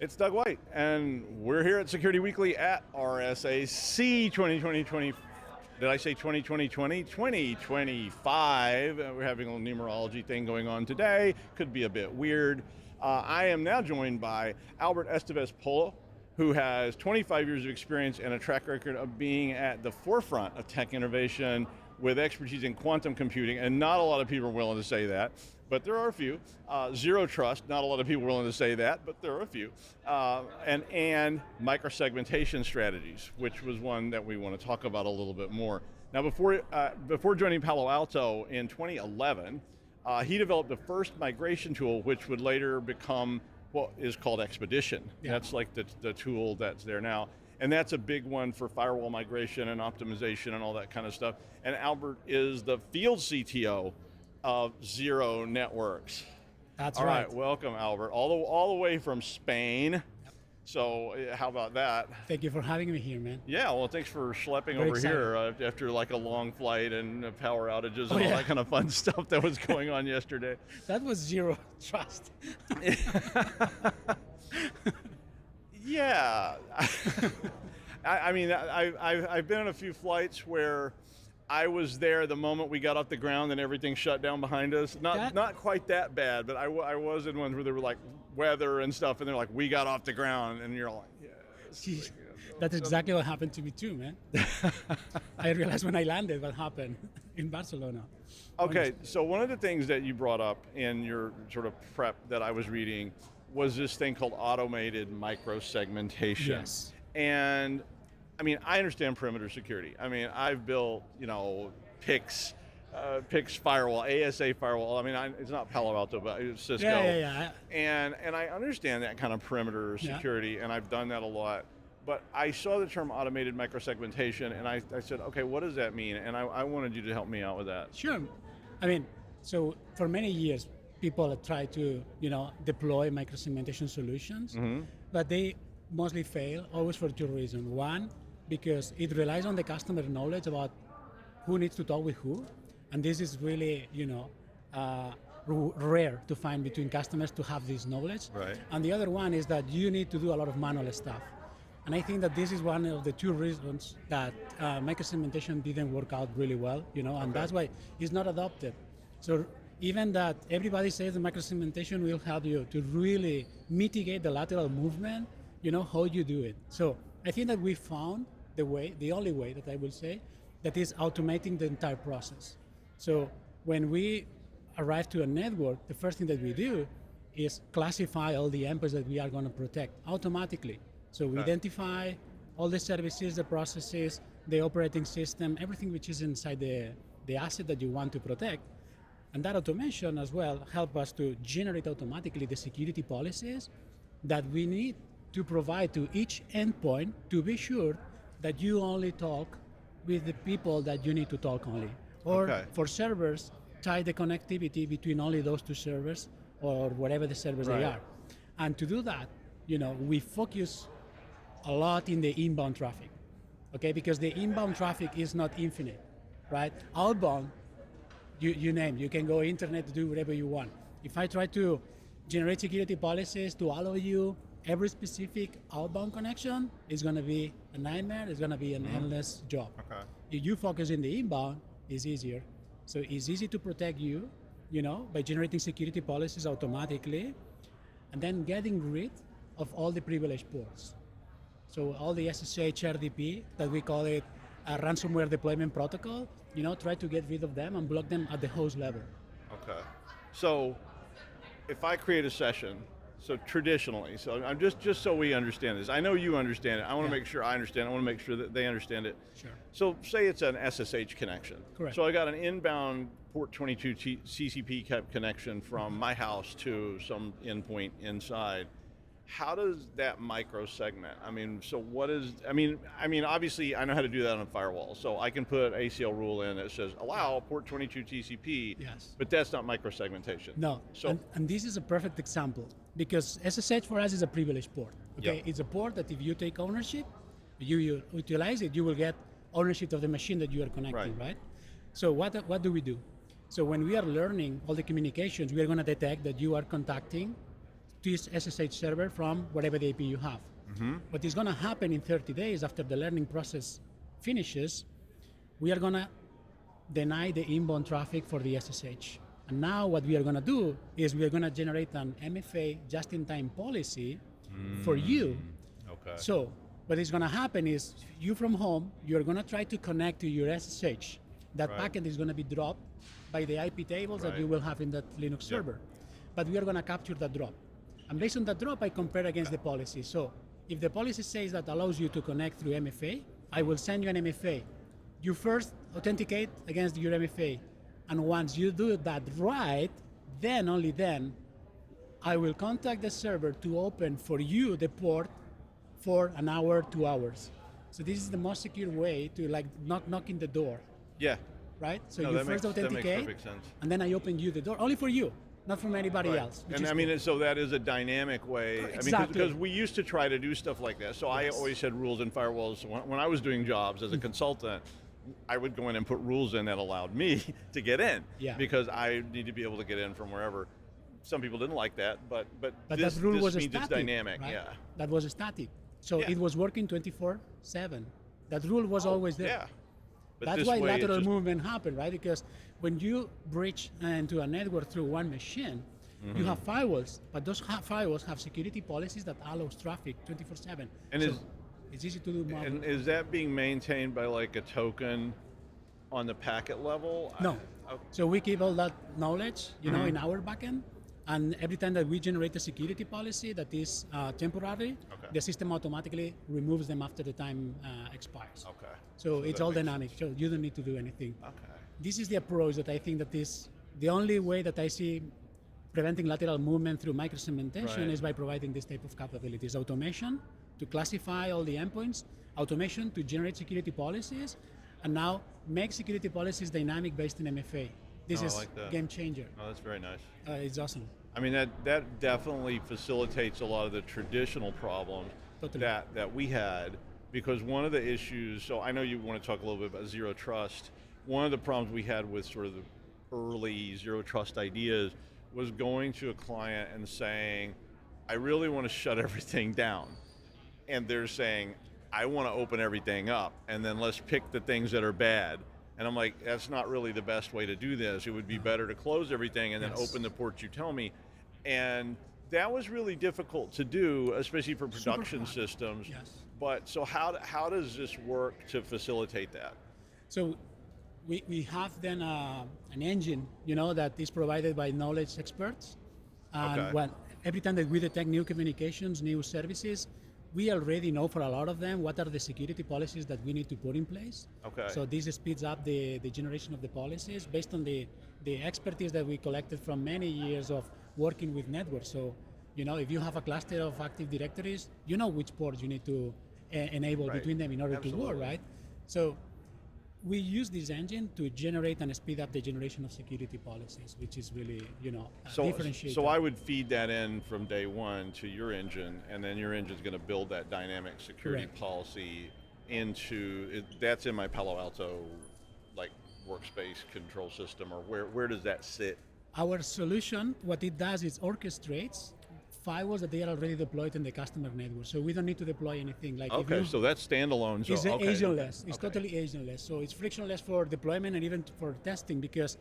It's Doug White, and we're here at Security Weekly at RSAC 2020. Did I say 2020? 2025. We're having a little numerology thing going on today. Could be a bit weird. I am now joined by Albert Estevez-Polo, who has 25 years of experience and a track record of being at the forefront of tech innovation with expertise in quantum computing, and not a lot of people are willing to say that, but there are a few. Zero trust, not a lot of people are willing to say that, but there are a few. And microsegmentation strategies, which was one that we want to talk about a little bit more. Now, before joining Palo Alto in 2011, he developed the first migration tool, which would later become what is called Expedition. Yeah. That's like the tool that's there now. And that's a big one for firewall migration and optimization and all that kind of stuff. And Albert is the field CTO of Zero Networks. That's all right. All right, welcome, Albert, all the way from Spain. Yep. So how about that? Thank you for having me here, man. Yeah, well, thanks for schlepping over here after like a long flight and power outages and all that kind of fun stuff that was going on yesterday. That was zero trust. Yeah, I mean, I've been on a few flights where I was there the moment we got off the ground and everything shut down behind us. Not quite that bad, but I was in ones where there were like weather and stuff, and they're like, we got off the ground, and you're like, yes. That's exactly what happened to me too, man. I realized when I landed what happened in Barcelona. Okay, so one of the things that you brought up in your sort of prep that I was reading was this thing called automated microsegmentation. Yes. And I mean, I understand perimeter security. I mean, I've built, PIX firewall, ASA firewall. I mean, it's not Palo Alto, but it's Cisco. Yeah. And I understand that kind of perimeter security, and I've done that a lot. But I saw the term automated microsegmentation, and I said, okay, what does that mean? And I wanted you to help me out with that. Sure. I mean, so for many years, people have tried to, deploy microsegmentation solutions, but they mostly fail, always for two reasons. One, because it relies on the customer knowledge about who needs to talk with who, and this is really, rare to find between customers to have this knowledge. Right. And the other one is that you need to do a lot of manual stuff. And I think that this is one of the two reasons that microsegmentation didn't work out really well, and that's why it's not adopted. So even that everybody says the microsegmentation will help you to really mitigate the lateral movement, how you do it. So I think that we found the only way that I will say, that is automating the entire process. So when we arrive to a network, the first thing that we do is classify all the endpoints that we are going to protect automatically. So we identify all the services, the processes, the operating system, everything which is inside the asset that you want to protect. And that automation as well help us to generate automatically the security policies that we need to provide to each endpoint to be sure that you only talk with the people that you need to talk only. Or for servers, tie the connectivity between only those two servers or whatever the servers they are. And to do that, we focus a lot in the inbound traffic, because the inbound traffic is not infinite, right? Outbound, you can go internet to do whatever you want. If I try to generate security policies to allow you every specific outbound connection, it's going to be a nightmare. It's going to be an endless job. Okay. If you focus in the inbound, it's easier. So it's easy to protect you, by generating security policies automatically, and then getting rid of all the privileged ports. So all the SSH RDP, that we call it a ransomware deployment protocol, try to get rid of them and block them at the host level. Okay. So if I create a session, so traditionally, so I'm just so we understand this. I know you understand it. I want to make sure I understand it. I want to make sure that they understand it. Sure. So say it's an SSH connection. Correct. So I got an inbound port 22 CCP connection from my house to some endpoint inside. How does that microsegment? I mean, so what is? I mean, obviously, I know how to do that on a firewall. So I can put ACL rule in that says allow port 22 TCP. Yes. But that's not microsegmentation. No. So and this is a perfect example because SSH for us is a privileged port. Okay, it's a port that if you take ownership, you utilize it, you will get ownership of the machine that you are connecting, right? So what do we do? So when we are learning all the communications, we are going to detect that you are contacting this SSH server from whatever the IP you have. What is going to happen in 30 days after the learning process finishes, we are going to deny the inbound traffic for the SSH. And now what we are going to do is we are going to generate an MFA just-in-time policy for you. Okay. So what is going to happen is you from home, you're going to try to connect to your SSH. That Right. packet is going to be dropped by the IP tables that Right. you will have in that Linux server. But we are going to capture that drop. And based on that drop, I compare against the policy. So if the policy says that allows you to connect through MFA, I will send you an MFA. You first authenticate against your MFA. And once you do that right, then only then, I will contact the server to open for you the port for an hour, 2 hours. So this is the most secure way to like not knocking the door, Yeah. right? So No, you that first makes authenticate, perfect sense. and then I open you the door, only for you, not from anybody Right. else. which And is I mean, cool. so that is a dynamic way. Exactly. I mean, because we used to try to do stuff like that. So I Yes. always had rules and firewalls. When I was doing jobs as a consultant, I would go in and put rules in that allowed me to get in. Yeah. Because I need to be able to get in from wherever. Some people didn't like that, but But this, that rule this was means static, it's dynamic. right? Yeah. That was static. So Yeah. it was working 24/7. That rule was always there. Yeah. But That's this why way it lateral just- movement happened, right? Because when you breach into a network through one machine, Mm-hmm. you have firewalls, but those firewalls have security policies that allows traffic 24/7. And so is- it's easy to do. And is that being maintained by like a token on the packet level? No. Oh, So we keep all that knowledge, Mm-hmm. in our backend, and every time that we generate a security policy that is temporary, Okay. the system automatically removes them after the time expires. okay. So it's that all makes dynamic. So you don't need to do anything. Okay. This is the approach that I think that is the only way that I see preventing lateral movement through microsegmentation Right. is by providing this type of capabilities. Automation to classify all the endpoints, automation to generate security policies, and now make security policies dynamic based in MFA. This Oh, I is like that. game changer. Oh, that's very nice. It's awesome. I mean, that definitely facilitates a lot of the traditional problems Totally. that we had, because one of the issues, so I know you want to talk a little bit about zero trust. One of the problems we had with sort of the early zero trust ideas was going to a client and saying, I really want to shut everything down. And they're saying, I want to open everything up, and then let's pick the things that are bad. And I'm like, that's not really the best way to do this. It would be better to close everything and then Yes. open the ports you tell me. And that was really difficult to do, especially for production hard. systems. Yes. But so how does this work to facilitate that? So we have then an engine, that is provided by knowledge experts. And Okay. every time that we detect new communications, new services, we already know for a lot of them what are the security policies that we need to put in place. Okay. So this speeds up the generation of the policies based on the expertise that we collected from many years of working with networks. So, if you have a cluster of Active Directories, you know which ports you need to enable Right. between them in order to work, Absolutely. right? So we use this engine to generate and speed up the generation of security policies, which is really, a differentiator. So I would feed that in from day one to your engine, and then your engine's going to build that dynamic security Correct. policy into it. That's in my Palo Alto like workspace control system, or where does that sit? Our solution, what it does is orchestrates firewalls that they are already deployed in the customer network. So we don't need to deploy anything. Like if Okay, you, so that's standalone. So it's okay. agentless. It's Okay. totally agentless. So it's frictionless for deployment and even for testing because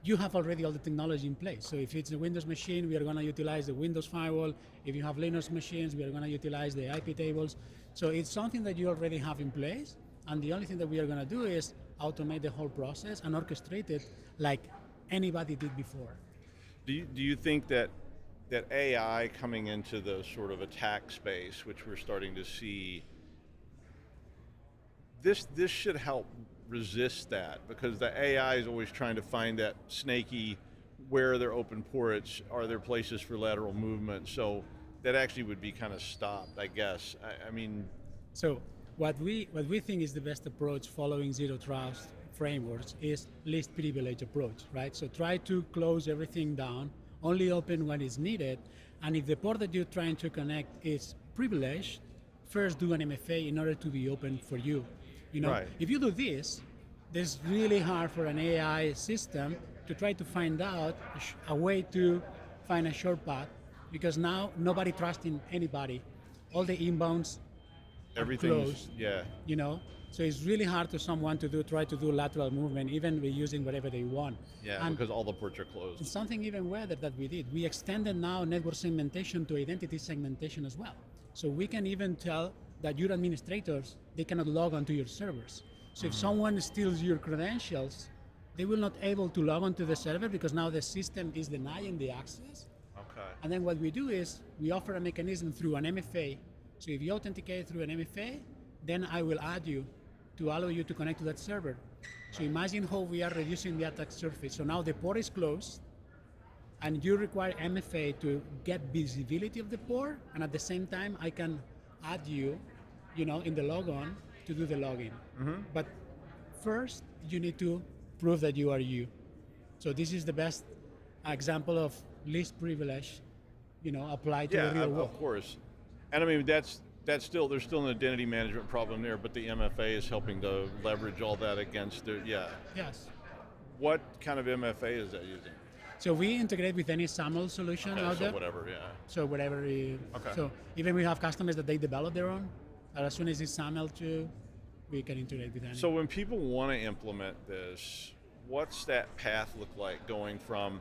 you have already all the technology in place. So if it's a Windows machine, we are going to utilize the Windows firewall. If you have Linux machines, we are going to utilize the IP tables. So it's something that you already have in place. And the only thing that we are going to do is automate the whole process and orchestrate it like anybody did before. Do you think that AI coming into the sort of attack space, which we're starting to see, this should help resist that, because the AI is always trying to find that snaky, where are there open ports, are there places for lateral movement? So that actually would be kind of stopped, I guess. I mean, So what we think is the best approach following zero trust frameworks is least privilege approach, right? So try to close everything down, only open when it's needed, and if the port that you're trying to connect is privileged, first do an MFA in order to be open for you. Right. If you do this, it's really hard for an AI system to try to find out a way to find a shortcut because now nobody trusts in anybody. All the inbounds are Everything's, closed, yeah. you know. So it's really hard to someone to try to do lateral movement, even with using whatever they want. Yeah, And because all the ports are closed. something even weirder that we did, we extended now network segmentation to identity segmentation as well. So we can even tell that your administrators, they cannot log onto your servers. So if someone steals your credentials, they will not able to log onto the server because now the system is denying the access. Okay. And then what we do is we offer a mechanism through an MFA. So if you authenticate through an MFA, then I will add you to allow you to connect to that server. So imagine how we are reducing the attack surface. So now the port is closed, and you require MFA to get visibility of the port, and at the same time, I can add you, in the logon to do the login. But first, you need to prove that you are you. So this is the best example of least privilege, applied to the real world. Of course. And I mean, there's still an identity management problem there, but the MFA is helping to leverage all that against it. Yeah. Yes. What kind of MFA is that using? So we integrate with any SAML solution out So there. whatever, yeah. So whatever. Okay. So even we have customers that they develop their own. And as soon as it's SAML too, we can integrate with any. So when people want to implement this, what's that path look like going from?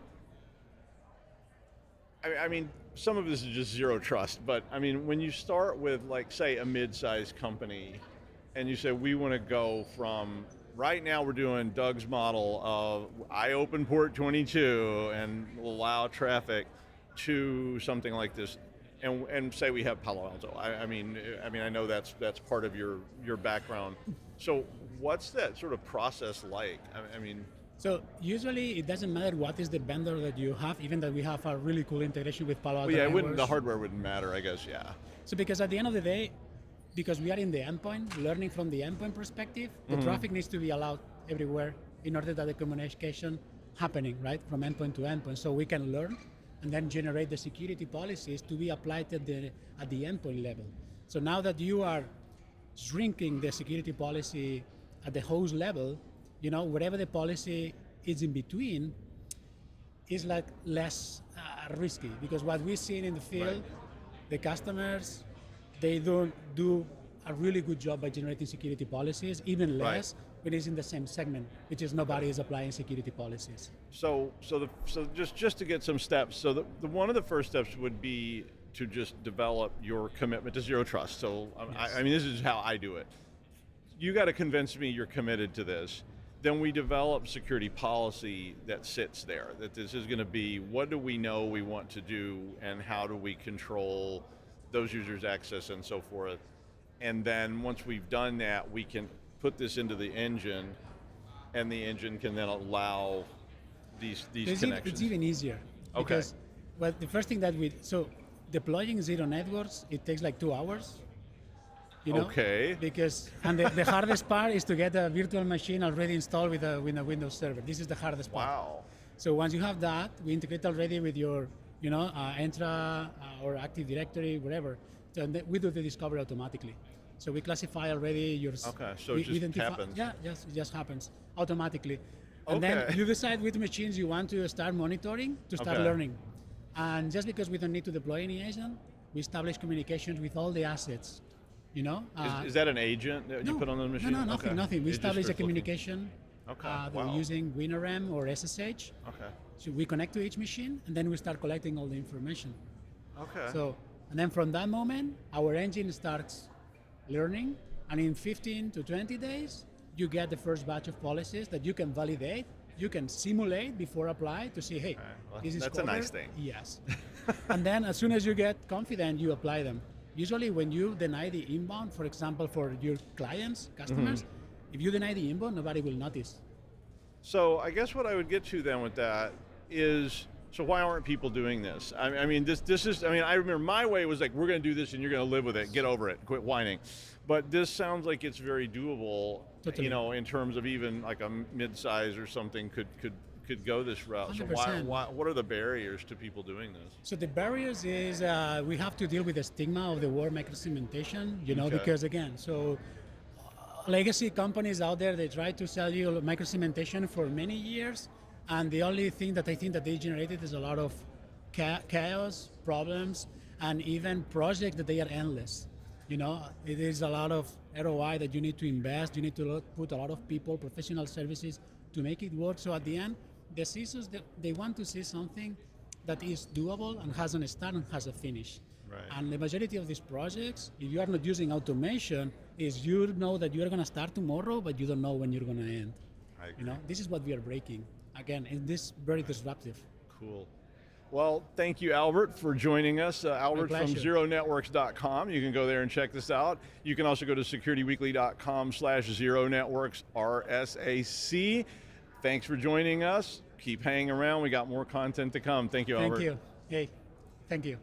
I mean, some of this is just zero trust, but I mean, when you start with, like, say, a mid-sized company, and you say we want to go from right now we're doing Doug's model of I open port 22 and allow traffic to something like this, and say we have Palo Alto. I mean, I know that's part of your background. So what's that sort of process like? I mean. So usually it doesn't matter what is the vendor that you have, even that we have a really cool integration with Palo Alto. Well, yeah, the hardware wouldn't matter, I guess, yeah. So because at the end of the day, because we are in the endpoint, learning from the endpoint perspective, the traffic needs to be allowed everywhere in order that the communication happening, right, from endpoint to endpoint. So we can learn and then generate the security policies to be applied at the endpoint level. So now that you are shrinking the security policy at the host level, whatever the policy is in between is like less risky, because what we've seen in the field, the customers, they don't do a really good job by generating security policies, even less when it's in the same segment, which is nobody is applying security policies. So just to get some steps. So the one of the first steps would be to just develop your commitment to zero trust. So Yes. I mean, this is how I do it. You got to convince me you're committed to this. Then we develop security policy that sits there, that this is going to be, what do we know we want to do, and how do we control those users' access and so forth. And then once we've done that, we can put this into the engine, and the engine can then allow these connections. It's even easier. Okay. Because the first thing that deploying zero networks, it takes like 2 hours. Okay. Because the hardest part is to get a virtual machine already installed with a Windows server. This is the hardest part. Wow. So once you have that, we integrate already with your, Entra or Active Directory, whatever. So we do the discovery automatically. So we classify already your. Okay. So it just happens. Yeah. Yes. It just happens automatically. And then you decide which machines you want to start monitoring to start learning. And just because we don't need to deploy any agent, we establish communications with all the assets. Is that an agent that you put on the machine? No, nothing. We establish a communication. Okay. We're using WinRM or SSH. Okay. So we connect to each machine, and then we start collecting all the information. Okay. So, and then from that moment, our engine starts learning, and in 15 to 20 days, you get the first batch of policies that you can validate, you can simulate before apply to see, hey, Well, this is that's covered. a nice thing. Yes. And then as soon as you get confident, you apply them. Usually when you deny the inbound, for example, for your clients, customers, if you deny the inbound, nobody will notice. So I guess what I would get to then with that is, so why aren't people doing this? I mean, this is, I remember my way was like, we're going to do this and you're going to live with it, get over it, quit whining. But this sounds like it's very doable, Totally. In terms of even like a mid-size or something could go this route. 100%. So what are the barriers to people doing this? So the barriers is we have to deal with the stigma of the word microsegmentation, Okay. because again, legacy companies out there, they try to sell you microsegmentation for many years, and the only thing that I think that they generated is a lot of chaos, problems, and even projects that they are endless. It is a lot of ROI that you need to invest. You need to put a lot of people, professional services to make it work. So at the end, the CISOs, they want to see something that is doable and has a start and has a finish. Right. And the majority of these projects, if you are not using automation, is you know that you are going to start tomorrow, but you don't know when you're going to end. I agree. This is what we are breaking. Again, and this very disruptive. Cool. Well, thank you, Albert, for joining us. Albert from zeronetworks.com. You can go there and check this out. You can also go to securityweekly.com/zeronetworks RSAC. Thanks for joining us. Keep hanging around. We got more content to come. Thank you, Albert. Thank you. Hey, thank you.